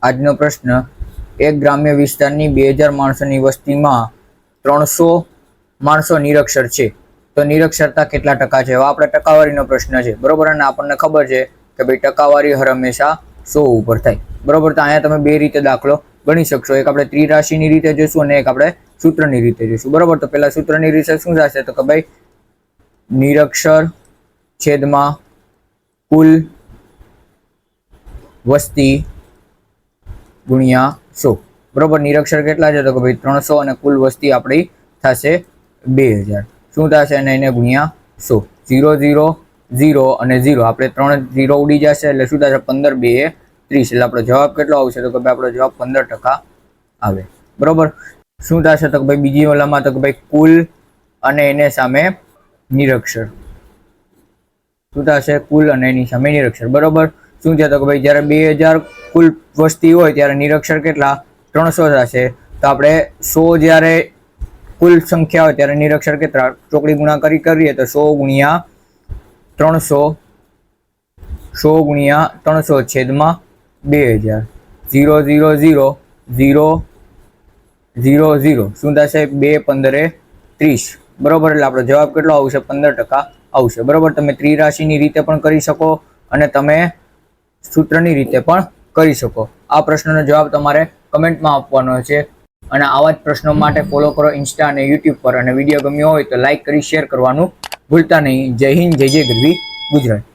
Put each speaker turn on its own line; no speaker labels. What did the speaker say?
આજનો પ્રશ્ન, એક ગ્રામ્ય વિસ્તારની 2000 માણસોની વસ્તીમાં 300 માણસો નિરક્ષર છે, તો નિરક્ષરતા કેટલા ટકા છે? આપણે ટકાવારીનો પ્રશ્ન છે, બરોબર. અને આપણને ખબર છે કે ભાઈ ટકાવારી હર હંમેશા 100 ઉપર થાય, બરોબર. તો અહીંયા તમે બે રીતે દાખલો ગણી શકશો. એક આપણે ત્રિરાશિની રીતે જોઈશું અને એક આપણે સૂત્રની રીતે જોઈશું, બરોબર. તો પહેલા સૂત્રની રીતે શું થશે તો કે ભાઈ નિરક્ષર છેદમાં કુલ વસ્તી ગુણ્યા 100, બરોબર. નિરક્ષર કેટલા છે તો કે ભાઈ 300 અને કુલ વસ્તી આપણી થશે 2000. શું થશે? અને એને ગુણ્યા 100. 0 0 0 અને 0, આપણે 3 0 ઉડી જશે એટલે શું થશે? 15 2 30. એટલે આપણો જવાબ કેટલો આવશે તો કે ભાઈ આપણો જવાબ 15% આવે, બરોબર. શું થશે તો કે ભાઈ બીજી ઓલામાં તો કે ભાઈ કુલ અને એને સામે નિરક્ષર. શું થશે? કુલ અને એની સામે નિરક્ષર, બરોબર. શું છે તો કે ભાઈ જ્યારે 2000 કુલ વસ્તી હોય ત્યારે નિરક્ષર કેટલા? 300 થશે. તો આપણે 100 જ્યારે કુલ સંખ્યા હોય ત્યારે નિરક્ષર કેટલા? ચોકડી ગુણાકારી કરીએ તો 100 ગુણ્યા 300, 100 ગુણ્યા 300 છેદમાં 2000. 0 0 0 0 0 0. શું થશે? 2 15 30, બરોબર. એટલે આપણો જવાબ કેટલો આવશે? 15% આવશે, બરોબર. તમે ત્રિરાશિની રીતે પણ કરી શકો અને તમે સૂત્રની રીતે પણ કરી શકો. આ પ્રશ્નનો જવાબ તમારે કમેન્ટમાં આપવાનો છે. અને આવા જ પ્રશ્નો માટે ફોલો કરો ઇન્સ્ટા અને યુટ્યુબ પર. અને વિડીયો ગમ્યો હોય તો લાઈક કરી શેર કરવાનું ભૂલતા નહીં. જય હિન્દ, જય જય ગરવી ગુજરાત.